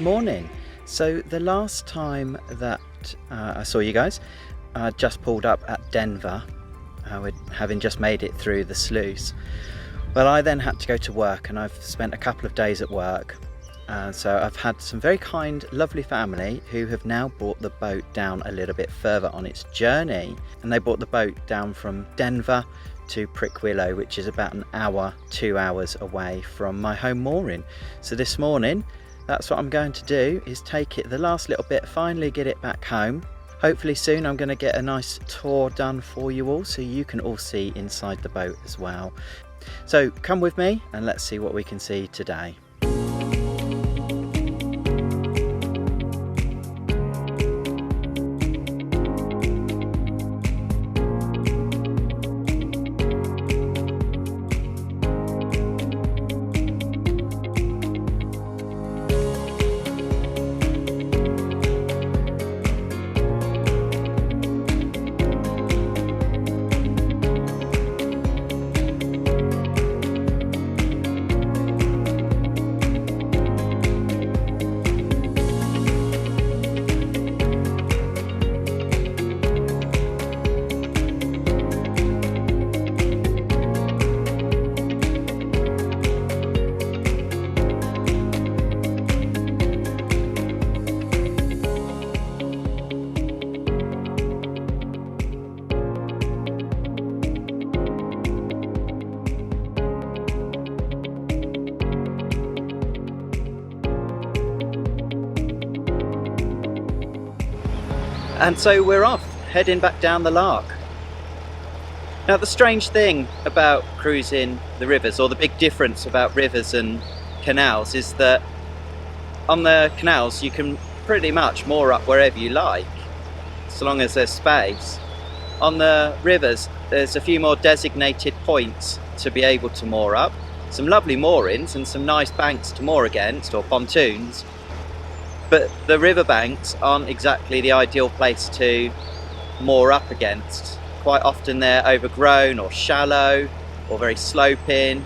morning. So the last time that I saw you guys, I just pulled up at Denver, having just made it through the sluice. Well, I then had to go to work, and I've spent a couple of days at work. So I've had some very kind, lovely family who have now brought the boat down a little bit further on its journey. And they brought the boat down from Denver to Prickwillow, which is about an hour, 2 hours away from my home mooring. So this morning, that's what I'm going to do, is take it the last little bit, finally get it back home. Hopefully soon I'm going to get a nice tour done for you all, so you can all see inside the boat as well. So come with me and let's see what we can see today. And so we're off, heading back down the Lark. Now the strange thing about cruising the rivers, or the big difference about rivers and canals, is that on the canals you can pretty much moor up wherever you like, so long as there's space. On the rivers there's a few more designated points to be able to moor up, some lovely moorings and some nice banks to moor against, or pontoons. But the riverbanks aren't exactly the ideal place to moor up against. Quite often they're overgrown or shallow or very sloping,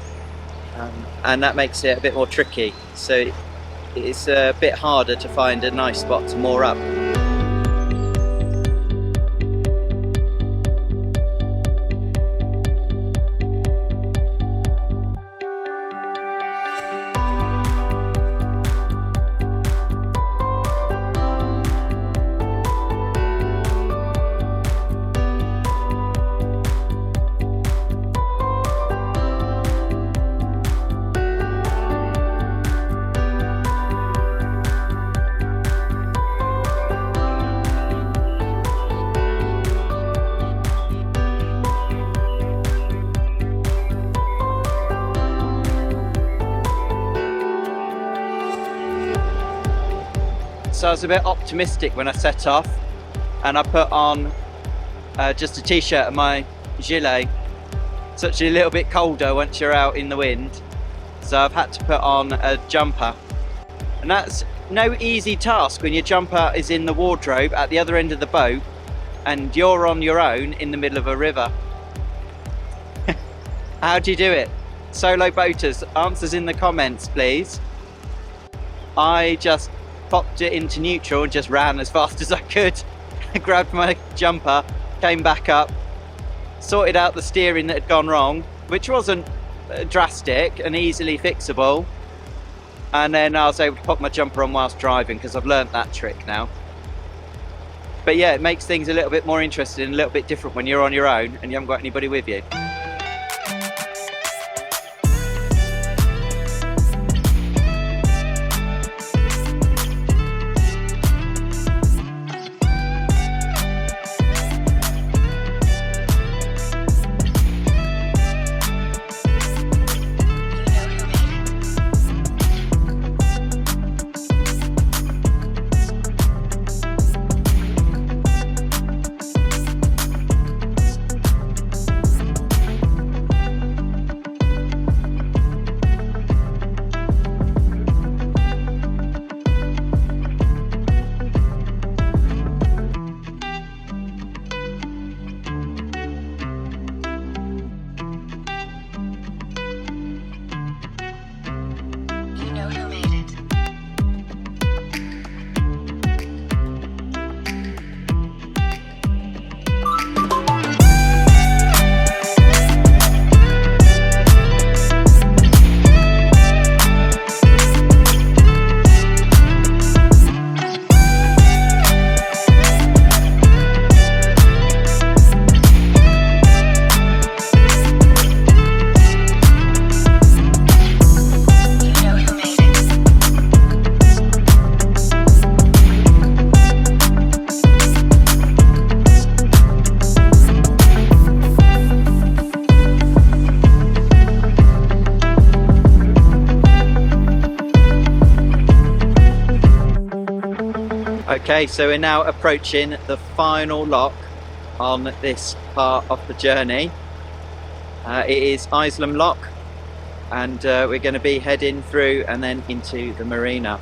and that makes it a bit more tricky. So it's a bit harder to find a nice spot to moor up. So I was a bit optimistic when I set off, and I put on just a t-shirt and my gilet. It's actually a little bit colder once you're out in the wind, so I've had to put on a jumper. And that's no easy task when your jumper is in the wardrobe at the other end of the boat and you're on your own in the middle of a river. How do you do it? Solo boaters, answers in the comments please. I just popped it into neutral and just ran as fast as I could. Grabbed my jumper, came back up, sorted out the steering that had gone wrong, which wasn't drastic and easily fixable, and then I was able to pop my jumper on whilst driving, because I've learnt that trick now. But yeah, it makes things a little bit more interesting and a little bit different when you're on your own and you haven't got anybody with you. Okay, so we're now approaching the final lock on this part of the journey. It is Isleham Lock, and we're going to be heading through and then into the marina.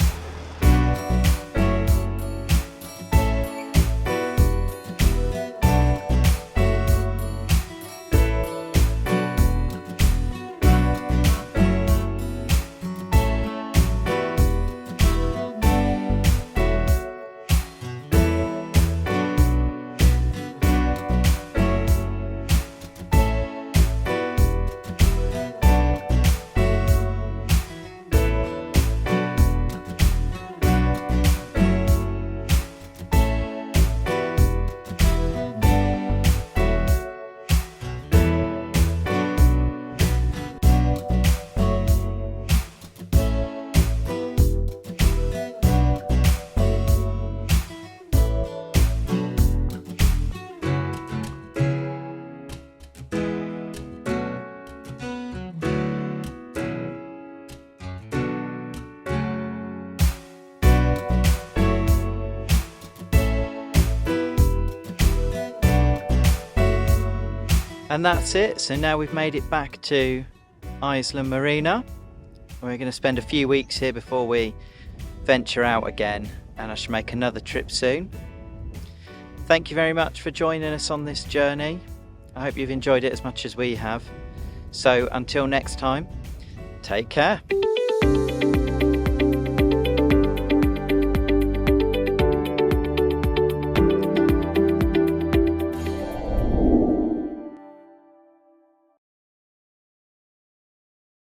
And that's it. So now we've made it back to Isleham Marina. We're going to spend a few weeks here before we venture out again, and I should make another trip soon. Thank you very much for joining us on this journey. I hope you've enjoyed it as much as we have. So until next time, take care.